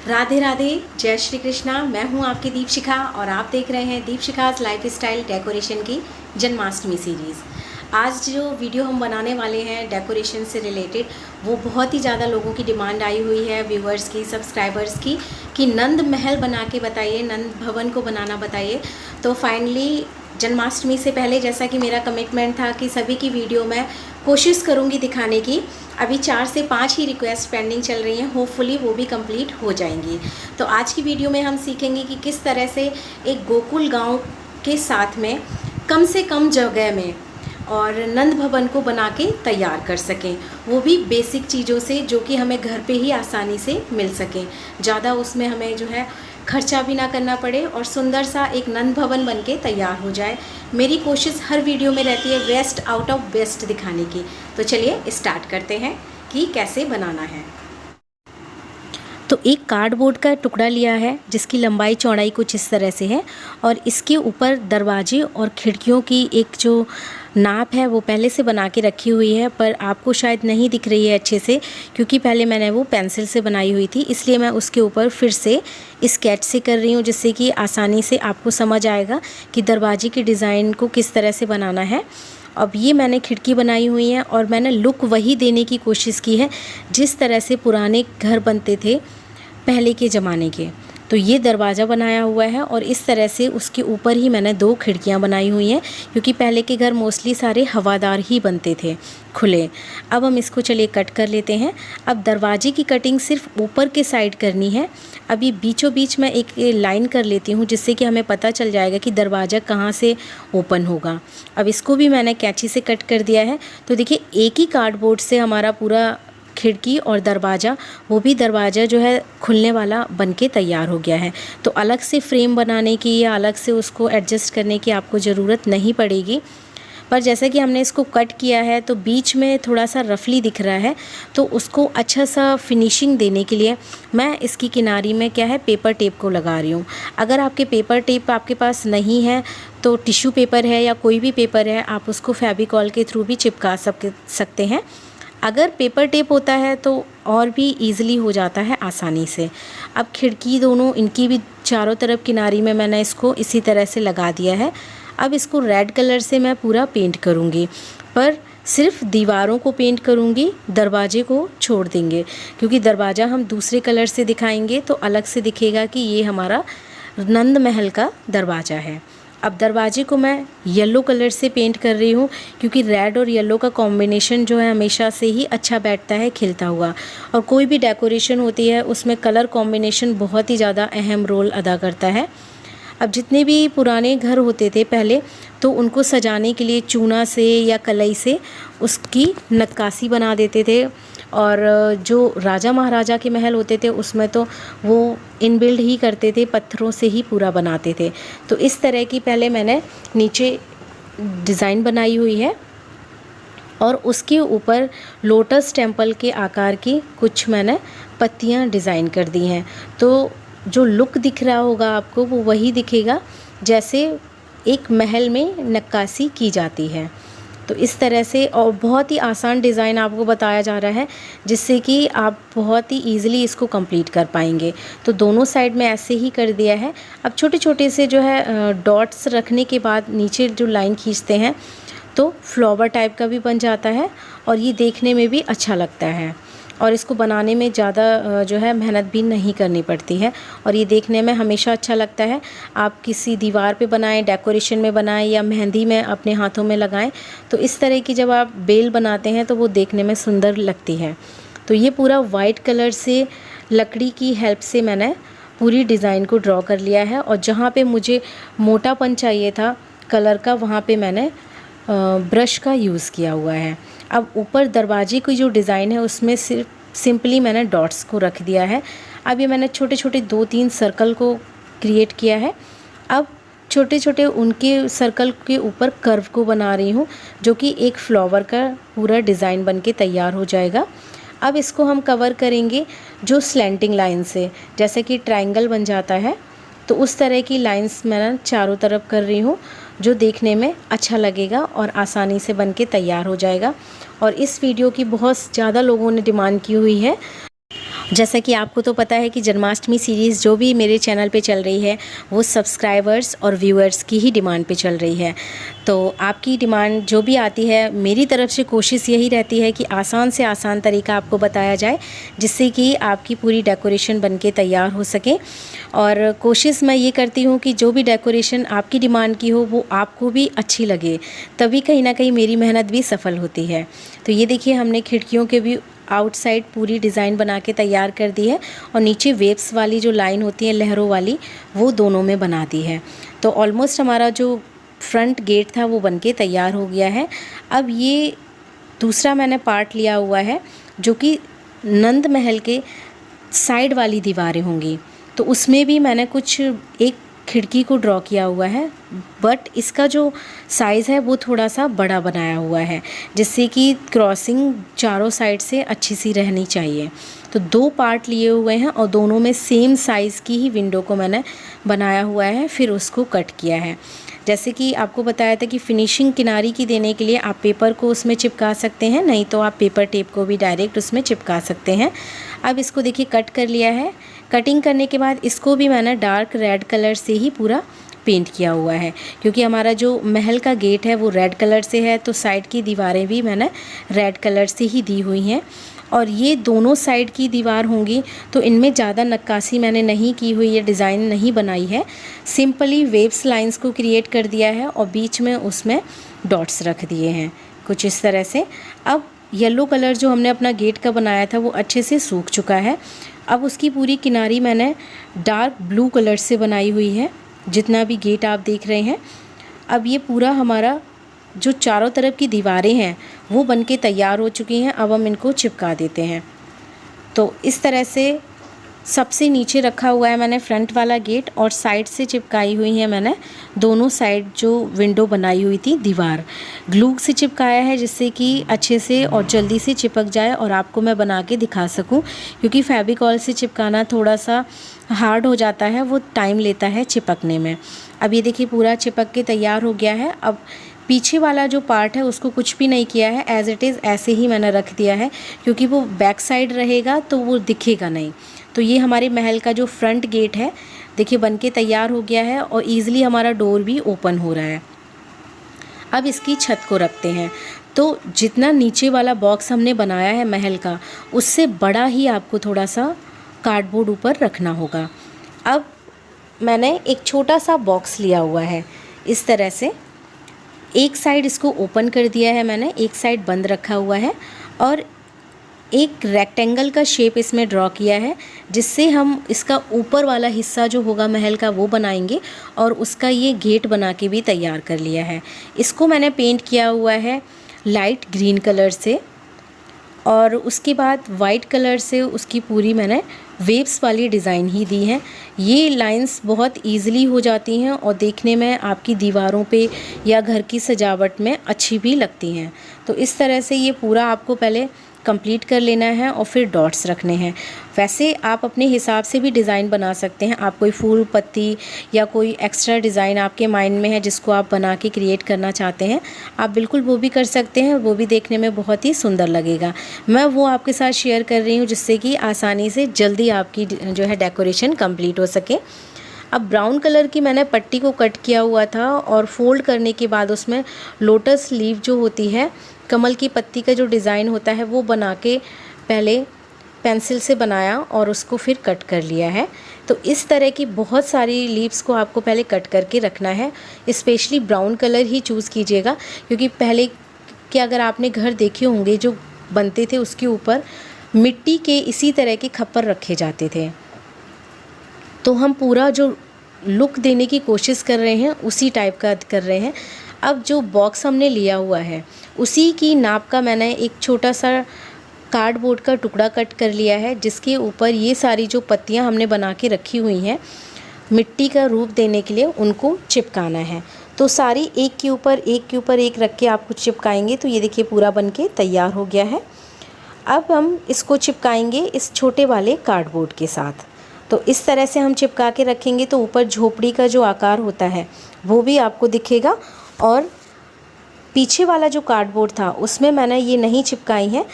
राधे राधे, जय श्री कृष्णा। मैं हूं आपकी दीपशिखा और आप देख रहे हैं दीपशिखा's लाइफस्टाइल डेकोरेशन की जन्माष्टमी सीरीज़। आज जो वीडियो हम बनाने वाले हैं डेकोरेशन से रिलेटेड, वो बहुत ही ज़्यादा लोगों की डिमांड आई हुई है, व्यूवर्स की, सब्सक्राइबर्स की, कि नंद महल बना के बताइए, नंद भवन को बनाना बताइए। तो फाइनली जन्माष्टमी से पहले, जैसा कि मेरा कमिटमेंट था कि सभी की वीडियो मैं कोशिश करूंगी दिखाने की, अभी 4 से 5 ही रिक्वेस्ट पेंडिंग चल रही हैं, होपफुली वो भी कंप्लीट हो जाएंगी। तो आज की वीडियो में हम सीखेंगे कि किस तरह से एक गोकुल गांव के साथ में कम से कम जगह में और नंद भवन को बना के तैयार कर सकें, वो भी बेसिक चीज़ों से जो कि हमें घर पे ही आसानी से मिल सकें, ज़्यादा उसमें हमें जो है खर्चा भी ना करना पड़े और सुंदर सा एक नंद भवन बन के तैयार हो जाए। मेरी कोशिश हर वीडियो में रहती है बेस्ट आउट ऑफ बेस्ट दिखाने की। तो चलिए स्टार्ट करते हैं कि कैसे बनाना है। तो एक कार्डबोर्ड का टुकड़ा लिया है जिसकी लंबाई चौड़ाई कुछ इस तरह से है और इसके ऊपर दरवाजे और खिड़कियों की एक जो नाप है वो पहले से बना के रखी हुई है, पर आपको शायद नहीं दिख रही है अच्छे से क्योंकि पहले मैंने वो पेंसिल से बनाई हुई थी, इसलिए मैं उसके ऊपर फिर से स्केच से कर रही हूँ, जिससे कि आसानी से आपको समझ आएगा कि दरवाजे की डिज़ाइन को किस तरह से बनाना है। अब ये मैंने खिड़की बनाई हुई है और मैंने लुक वही देने की कोशिश की है जिस तरह से पुराने घर बनते थे पहले के ज़माने के। तो ये दरवाज़ा बनाया हुआ है और इस तरह से उसके ऊपर ही मैंने 2 खिड़कियां बनाई हुई हैं, क्योंकि पहले के घर मोस्टली सारे हवादार ही बनते थे, खुले। अब हम इसको चलिए कट कर लेते हैं। अब दरवाजे की कटिंग सिर्फ ऊपर के साइड करनी है। अब ये बीचों बीच मैं एक लाइन कर लेती हूँ जिससे कि हमें पता चल जाएगा कि दरवाज़ा कहाँ से ओपन होगा। अब इसको भी मैंने कैंची से कट कर दिया है। तो देखिए एक ही कार्डबोर्ड से हमारा पूरा खिड़की और दरवाज़ा, वो भी दरवाज़ा जो है खुलने वाला बन के तैयार हो गया है। तो अलग से फ्रेम बनाने की या अलग से उसको एडजस्ट करने की आपको ज़रूरत नहीं पड़ेगी। पर जैसा कि हमने इसको कट किया है तो बीच में थोड़ा सा रफली दिख रहा है, तो उसको अच्छा सा फिनिशिंग देने के लिए मैं इसकी किनारी में क्या है पेपर टेप को लगा रही हूँ। अगर आपके पेपर टेप आपके पास नहीं है तो टिश्यू पेपर है या कोई भी पेपर है, आप उसको फेविकॉल के थ्रू भी चिपका सकते हैं। अगर पेपर टेप होता है तो और भी ईज़िली हो जाता है आसानी से। अब खिड़की दोनों इनकी भी चारों तरफ किनारी में मैंने इसको इसी तरह से लगा दिया है। अब इसको रेड कलर से मैं पूरा पेंट करूँगी, पर सिर्फ दीवारों को पेंट करूँगी, दरवाजे को छोड़ देंगे, क्योंकि दरवाज़ा हम दूसरे कलर से दिखाएंगे तो अलग से दिखेगा कि ये हमारा नंद महल का दरवाज़ा है। अब दरवाजे को मैं येलो कलर से पेंट कर रही हूँ, क्योंकि रेड और येलो का कॉम्बिनेशन जो है हमेशा से ही अच्छा बैठता है खिलता हुआ, और कोई भी डेकोरेशन होती है उसमें कलर कॉम्बिनेशन बहुत ही ज़्यादा अहम रोल अदा करता है। अब जितने भी पुराने घर होते थे पहले, तो उनको सजाने के लिए चूना से या कलई से उसकी नक्काशी बना देते थे, और जो राजा महाराजा के महल होते थे उसमें तो वो इनबिल्ड ही करते थे, पत्थरों से ही पूरा बनाते थे। तो इस तरह की पहले मैंने नीचे डिज़ाइन बनाई हुई है और उसके ऊपर लोटस टेम्पल के आकार की कुछ मैंने पत्तियां डिज़ाइन कर दी हैं। तो जो लुक दिख रहा होगा आपको वो वही दिखेगा जैसे एक महल में नक्काशी की जाती है। तो इस तरह से, और बहुत ही आसान डिज़ाइन आपको बताया जा रहा है जिससे कि आप बहुत ही ईज़िली इसको कंप्लीट कर पाएंगे। तो दोनों साइड में ऐसे ही कर दिया है। अब छोटे छोटे से जो है डॉट्स रखने के बाद नीचे जो लाइन खींचते हैं तो फ्लावर टाइप का भी बन जाता है और ये देखने में भी अच्छा लगता है, और इसको बनाने में ज़्यादा जो है मेहनत भी नहीं करनी पड़ती है, और ये देखने में हमेशा अच्छा लगता है। आप किसी दीवार पे बनाएं, डेकोरेशन में बनाएं या मेहंदी में अपने हाथों में लगाएं, तो इस तरह की जब आप बेल बनाते हैं तो वो देखने में सुंदर लगती है। तो ये पूरा वाइट कलर से लकड़ी की हेल्प से मैंने पूरी डिज़ाइन को ड्रॉ कर लिया है, और जहाँ पर मुझे मोटापन चाहिए था कलर का, वहाँ पर मैंने ब्रश का यूज़ किया हुआ है। अब ऊपर दरवाजे की जो डिज़ाइन है उसमें सिर्फ सिंपली मैंने डॉट्स को रख दिया है। अब ये मैंने छोटे छोटे 2-3 सर्कल को क्रिएट किया है। अब छोटे छोटे उनके सर्कल के ऊपर कर्व को बना रही हूँ, जो कि एक फ्लावर का पूरा डिज़ाइन बन के तैयार हो जाएगा। अब इसको हम कवर करेंगे जो स्लैंटिंग लाइन से, जैसे कि ट्रायंगल बन जाता है, तो उस तरह की लाइंस मैं चारों तरफ कर रही हूँ, जो देखने में अच्छा लगेगा और आसानी से बन के तैयार हो जाएगा। और इस वीडियो की बहुत ज़्यादा लोगों ने डिमांड की हुई है, जैसा कि आपको तो पता है कि जन्माष्टमी सीरीज़ जो भी मेरे चैनल पे चल रही है वो सब्सक्राइबर्स और व्यूअर्स की ही डिमांड पे चल रही है। तो आपकी डिमांड जो भी आती है, मेरी तरफ से कोशिश यही रहती है कि आसान से आसान तरीका आपको बताया जाए, जिससे कि आपकी पूरी डेकोरेशन बनके तैयार हो सके। और कोशिश मैं ये करती हूँ कि जो भी डेकोरेशन आपकी डिमांड की हो वो आपको भी अच्छी लगे, तभी कहीं ना कहीं मेरी मेहनत भी सफल होती है। तो ये देखिए, हमने खिड़कियों के भी आउटसाइड पूरी डिज़ाइन बना के तैयार कर दी है और नीचे वेव्स वाली जो लाइन होती है लहरों वाली, वो दोनों में बना दी है। तो ऑलमोस्ट हमारा जो फ्रंट गेट था वो बनके तैयार हो गया है। अब ये दूसरा मैंने पार्ट लिया हुआ है जो कि नंद महल के साइड वाली दीवारें होंगी, तो उसमें भी मैंने कुछ एक खिड़की को ड्रॉ किया हुआ है, बट इसका जो साइज़ है वो थोड़ा सा बड़ा बनाया हुआ है, जिससे कि क्रॉसिंग चारों साइड से अच्छी सी रहनी चाहिए। तो 2 पार्ट लिए हुए हैं और दोनों में सेम साइज़ की ही विंडो को मैंने बनाया हुआ है, फिर उसको कट किया है। जैसे कि आपको बताया था कि फिनिशिंग किनारी की देने के लिए आप पेपर को उसमें चिपका सकते हैं, नहीं तो आप पेपर टेप को भी डायरेक्ट उसमें चिपका सकते हैं। अब इसको देखिए कट कर लिया है। कटिंग करने के बाद इसको भी मैंने डार्क रेड कलर से ही पूरा पेंट किया हुआ है, क्योंकि हमारा जो महल का गेट है वो रेड कलर से है, तो साइड की दीवारें भी मैंने रेड कलर से ही दी हुई हैं। और ये दोनों साइड की दीवार होंगी, तो इनमें ज़्यादा नक्काशी मैंने नहीं की हुई है, डिज़ाइन नहीं बनाई है। सिंपली वेव्स लाइंस को क्रिएट कर दिया है और बीच में उसमें डॉट्स रख दिए हैं कुछ इस तरह से। अब येलो कलर जो हमने अपना गेट का बनाया था वो अच्छे से सूख चुका है। अब उसकी पूरी किनारी मैंने डार्क ब्लू कलर से बनाई हुई है, जितना भी गेट आप देख रहे हैं। अब ये पूरा हमारा जो चारों तरफ की दीवारें हैं वो बनके तैयार हो चुकी हैं। अब हम इनको चिपका देते हैं। तो इस तरह से सबसे नीचे रखा हुआ है मैंने फ्रंट वाला गेट, और साइड से चिपकाई हुई है मैंने दोनों साइड जो विंडो बनाई हुई थी दीवार, ग्लू से चिपकाया है, जिससे कि अच्छे से और जल्दी से चिपक जाए और आपको मैं बना के दिखा सकूं, क्योंकि फेविकॉल से चिपकाना थोड़ा सा हार्ड हो जाता है, वो टाइम लेता है चिपकने में। अब ये देखिए पूरा चिपक के तैयार हो गया है। अब पीछे वाला जो पार्ट है उसको कुछ भी नहीं किया है, एज़ इट इज़ ऐसे ही मैंने रख दिया है, क्योंकि वो बैक साइड रहेगा तो वो दिखेगा नहीं। तो ये हमारे महल का जो फ्रंट गेट है देखिए बनके तैयार हो गया है और ईज़िली हमारा डोर भी ओपन हो रहा है। अब इसकी छत को रखते हैं। तो जितना नीचे वाला बॉक्स हमने बनाया है महल का, उससे बड़ा ही आपको थोड़ा सा कार्डबोर्ड ऊपर रखना होगा। अब मैंने एक छोटा सा बॉक्स लिया हुआ है इस तरह से, एक साइड इसको ओपन कर दिया है मैंने, एक साइड बंद रखा हुआ है, और एक रेक्टेंगल का शेप इसमें ड्रॉ किया है, जिससे हम इसका ऊपर वाला हिस्सा जो होगा महल का वो बनाएंगे, और उसका ये गेट बना के भी तैयार कर लिया है। इसको मैंने पेंट किया हुआ है लाइट ग्रीन कलर से, और उसके बाद वाइट कलर से उसकी पूरी मैंने वेव्स वाली डिज़ाइन ही दी है। ये लाइंस बहुत इजीली हो जाती हैं और देखने में आपकी दीवारों पे या घर की सजावट में अच्छी भी लगती हैं। तो इस तरह से ये पूरा आपको पहले कंप्लीट कर लेना है और फिर डॉट्स रखने हैं। वैसे आप अपने हिसाब से भी डिज़ाइन बना सकते हैं। आप कोई फूल पत्ती या कोई एक्स्ट्रा डिज़ाइन आपके माइंड में है जिसको आप बना के क्रिएट करना चाहते हैं, आप बिल्कुल वो भी कर सकते हैं, वो भी देखने में बहुत ही सुंदर लगेगा। मैं वो आपके साथ शेयर कर रही हूँ जिससे कि आसानी से जल्दी आपकी जो है डेकोरेशन कंप्लीट हो सके। अब ब्राउन कलर की मैंने पट्टी को कट किया हुआ था और फोल्ड करने के बाद उसमें लोटस लीफ जो होती है, कमल की पत्ती का जो डिज़ाइन होता है, वो बना के पहले पेंसिल से बनाया और उसको फिर कट कर लिया है। तो इस तरह की बहुत सारी लीव्स को आपको पहले कट करके रखना है। स्पेशली ब्राउन कलर ही चूज़ कीजिएगा, क्योंकि पहले के अगर आपने घर देखे होंगे जो बनते थे उसके ऊपर मिट्टी के इसी तरह के खप्पर रखे जाते थे। तो हम पूरा जो लुक देने की कोशिश कर रहे हैं उसी टाइप का कर रहे हैं। अब जो बॉक्स हमने लिया हुआ है उसी की नाप का मैंने एक छोटा सा कार्डबोर्ड का टुकड़ा कट कर लिया है, जिसके ऊपर ये सारी जो पत्तियां हमने बना के रखी हुई हैं मिट्टी का रूप देने के लिए उनको चिपकाना है। तो सारी एक के ऊपर एक रख के आपको चिपकाएंगे। तो ये देखिए पूरा बनके तैयार हो गया है। अब हम इसको चिपकाएंगे इस छोटे वाले कार्डबोर्ड के साथ। तो इस तरह से हम चिपका के रखेंगे तो ऊपर झोपड़ी का जो आकार होता है वो भी आपको दिखेगा। और पीछे वाला जो कार्डबोर्ड था उसमें मैंने ये नहीं चिपकाई है,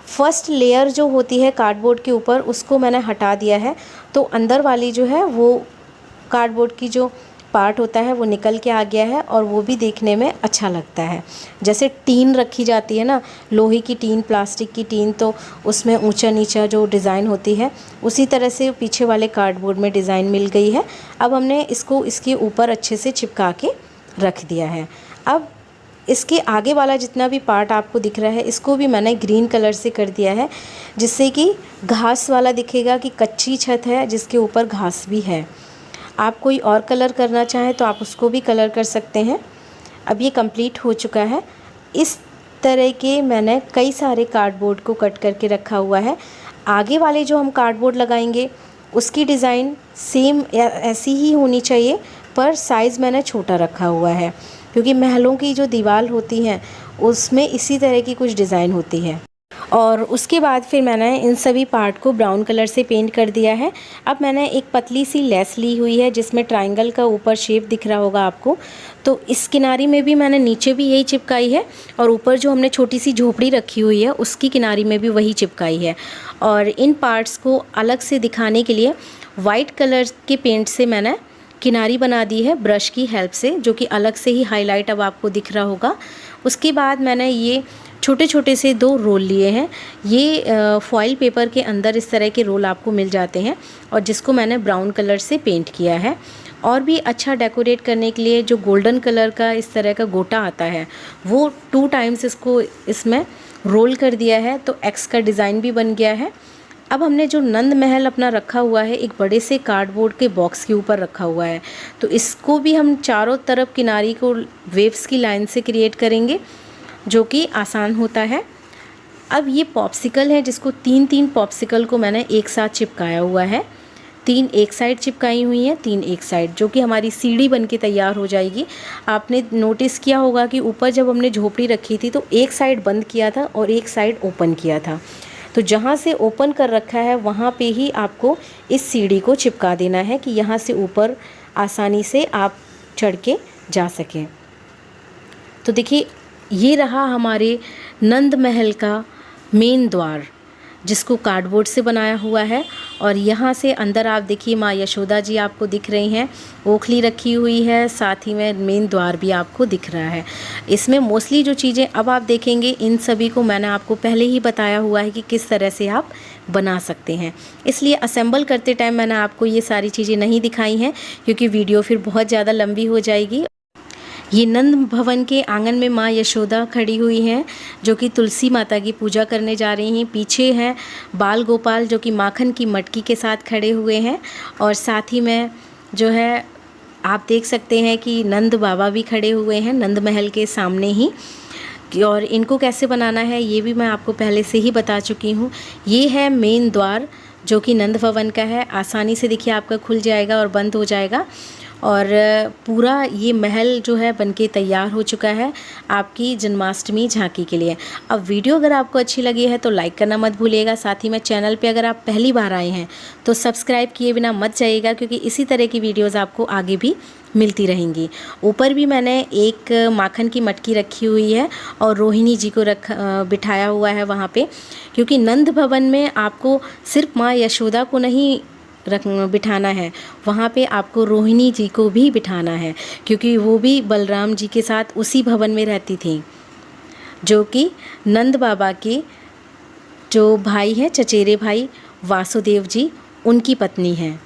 फर्स्ट लेयर जो होती है कार्डबोर्ड के ऊपर उसको मैंने हटा दिया है, तो अंदर वाली जो है वो कार्डबोर्ड की जो पार्ट होता है वो निकल के आ गया है और वो भी देखने में अच्छा लगता है। जैसे टीन रखी जाती है ना, लोहे की टीन, प्लास्टिक की टीन, तो उसमें ऊंचा नीचा जो डिज़ाइन होती है उसी तरह से पीछे वाले कार्डबोर्ड में डिज़ाइन मिल गई है। अब हमने इसको इसके ऊपर अच्छे से चिपका के रख दिया है। अब इसके आगे वाला जितना भी पार्ट आपको दिख रहा है इसको भी मैंने ग्रीन कलर से कर दिया है, जिससे कि घास वाला दिखेगा कि कच्ची छत है जिसके ऊपर घास भी है। आप कोई और कलर करना चाहें तो आप उसको भी कलर कर सकते हैं। अब ये कंप्लीट हो चुका है। इस तरह के मैंने कई सारे कार्डबोर्ड को कट करके रखा हुआ है। आगे वाले जो हम कार्डबोर्ड लगाएंगे उसकी डिज़ाइन सेम ऐसी ही होनी चाहिए, पर साइज़ मैंने छोटा रखा हुआ है क्योंकि महलों की जो दीवार होती हैं उसमें इसी तरह की कुछ डिज़ाइन होती है। और उसके बाद फिर मैंने इन सभी पार्ट को ब्राउन कलर से पेंट कर दिया है। अब मैंने एक पतली सी लेस ली हुई है जिसमें ट्रायंगल का ऊपर शेप दिख रहा होगा आपको, तो इस किनारी में भी मैंने नीचे भी यही चिपकाई है और ऊपर जो हमने छोटी सी झोपड़ी रखी हुई है उसकी किनारी में भी वही चिपकाई है। और इन पार्ट्स को अलग से दिखाने के लिए वाइट कलर के पेंट से मैंने किनारी बना दी है ब्रश की हेल्प से, जो कि अलग से ही हाईलाइट अब आपको दिख रहा होगा। उसके बाद मैंने ये छोटे छोटे से 2 रोल लिए हैं। ये फॉइल पेपर के अंदर इस तरह के रोल आपको मिल जाते हैं और जिसको मैंने ब्राउन कलर से पेंट किया है। और भी अच्छा डेकोरेट करने के लिए जो गोल्डन कलर का इस तरह का गोटा आता है वो 2 टाइम्स इसको इसमें रोल कर दिया है, तो एक्स का डिज़ाइन भी बन गया है। अब हमने जो नंद महल अपना रखा हुआ है एक बड़े से कार्डबोर्ड के बॉक्स के ऊपर रखा हुआ है, तो इसको भी हम चारों तरफ किनारी को वेव्स की लाइन से क्रिएट करेंगे, जो कि आसान होता है। अब ये पॉप्सिकल है जिसको 3 पॉप्सिकल को मैंने एक साथ चिपकाया हुआ है। 3 एक साइड चिपकाई हुई हैं, 3 एक साइड, जो कि हमारी सीढ़ी बन के तैयार हो जाएगी। आपने नोटिस किया होगा कि ऊपर जब हमने झोपड़ी रखी थी तो एक साइड बंद किया था और एक साइड ओपन किया था, तो जहाँ से ओपन कर रखा है वहाँ पे ही आपको इस सीढ़ी को चिपका देना है कि यहाँ से ऊपर आसानी से आप चढ़ के जा सकें। तो देखिए ये रहा हमारे नंद महल का मेन द्वार जिसको कार्डबोर्ड से बनाया हुआ है। और यहाँ से अंदर आप देखिए माँ यशोदा जी आपको दिख रही हैं, ओखली रखी हुई है, साथ ही में मेन द्वार भी आपको दिख रहा है। इसमें मोस्टली जो चीज़ें अब आप देखेंगे इन सभी को मैंने आपको पहले ही बताया हुआ है कि किस तरह से आप बना सकते हैं, इसलिए असेंबल करते टाइम मैंने आपको ये सारी चीज़ें नहीं दिखाई हैं क्योंकि वीडियो फिर बहुत ज़्यादा लंबी हो जाएगी। ये नंद भवन के आंगन में माँ यशोदा खड़ी हुई हैं जो कि तुलसी माता की पूजा करने जा रही हैं। पीछे हैं बाल गोपाल जो कि माखन की मटकी के साथ खड़े हुए हैं और साथ ही में जो है आप देख सकते हैं कि नंद बाबा भी खड़े हुए हैं नंद महल के सामने ही। और इनको कैसे बनाना है ये भी मैं आपको पहले से ही बता चुकी हूँ। ये है मेन द्वार जो कि नंद भवन का है, आसानी से देखिए आपका खुल जाएगा और बंद हो जाएगा। और पूरा ये महल जो है बनके तैयार हो चुका है आपकी जन्माष्टमी झांकी के लिए। अब वीडियो अगर आपको अच्छी लगी है तो लाइक करना मत भूलिएगा, साथ ही में चैनल पे अगर आप पहली बार आए हैं तो सब्सक्राइब किए बिना मत जाइएगा क्योंकि इसी तरह की वीडियोज़ आपको आगे भी मिलती रहेंगी। ऊपर भी मैंने एक माखन की मटकी रखी हुई है और रोहिणी जी को बिठाया हुआ है वहाँ पे, क्योंकि नंद भवन में आपको सिर्फ माँ यशोदा को नहीं बिठाना है, वहाँ पे आपको रोहिणी जी को भी बिठाना है क्योंकि वो भी बलराम जी के साथ उसी भवन में रहती थी, जो कि नंद बाबा के जो भाई हैं चचेरे भाई वासुदेव जी उनकी पत्नी हैं।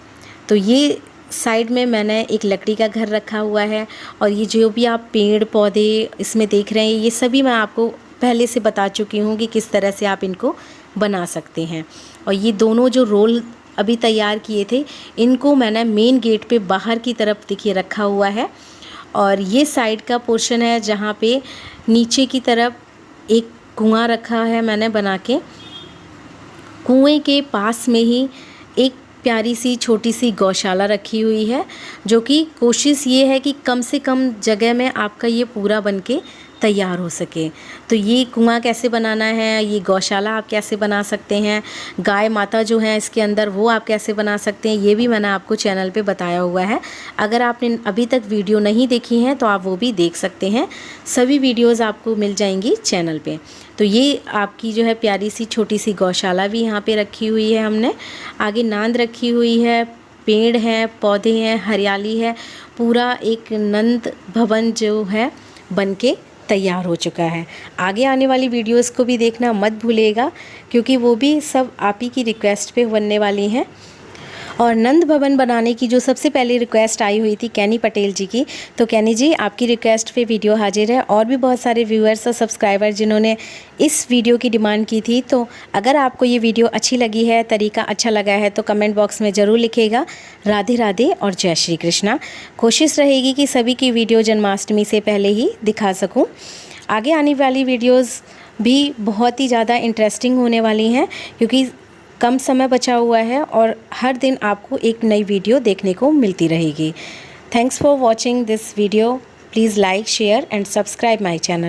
तो ये साइड में मैंने एक लकड़ी का घर रखा हुआ है और ये जो भी आप पेड़ पौधे इसमें देख रहे हैं ये सभी मैं आपको पहले से बता चुकी हूँ कि किस तरह से आप इनको बना सकते हैं। और ये दोनों जो रोल अभी तैयार किए थे इनको मैंने मेन गेट पे बाहर की तरफ देखिए रखा हुआ है। और ये साइड का पोर्शन है जहाँ पे नीचे की तरफ एक कुआं रखा है मैंने बना के। कुएं के पास में ही एक प्यारी सी छोटी सी गौशाला रखी हुई है, जो कि कोशिश ये है कि कम से कम जगह में आपका ये पूरा बनके तैयार हो सके। तो ये कुआं कैसे बनाना है, ये गौशाला आप कैसे बना सकते हैं, गाय माता जो है इसके अंदर वो आप कैसे बना सकते हैं, ये भी मैंने आपको चैनल पे बताया हुआ है। अगर आपने अभी तक वीडियो नहीं देखी हैं तो आप वो भी देख सकते हैं। सभी वीडियोज़ आपको मिल जाएंगी चैनल पे। तो ये आपकी जो है प्यारी सी छोटी सी गौशाला भी यहाँ पे रखी हुई है हमने। आगे नांद रखी हुई है, पेड़ हैं, पौधे हैं, हरियाली है। पूरा एक नंद भवन जो है बन के तैयार हो चुका है। आगे आने वाली वीडियोस को भी देखना मत भूलिएगा, क्योंकि वो भी सब आप ही की रिक्वेस्ट पे बनने वाली हैं। और नंद भवन बनाने की जो सबसे पहले रिक्वेस्ट आई हुई थी कैनी पटेल जी की, तो कैनी जी आपकी रिक्वेस्ट पे वीडियो हाजिर है। और भी बहुत सारे व्यूअर्स और सब्सक्राइबर जिन्होंने इस वीडियो की डिमांड की थी। तो अगर आपको ये वीडियो अच्छी लगी है, तरीका अच्छा लगा है, तो कमेंट बॉक्स में ज़रूर लिखिएगा। राधे राधे और जय श्री कृष्णा। कोशिश रहेगी कि सभी की वीडियो जन्माष्टमी से पहले ही दिखा सकूँ। आगे आने वाली वीडियोज़ भी बहुत ही ज़्यादा इंटरेस्टिंग होने वाली हैं, क्योंकि कम समय बचा हुआ है और हर दिन आपको एक नई वीडियो देखने को मिलती रहेगी। Thanks for watching this video. Please like, share and subscribe my channel.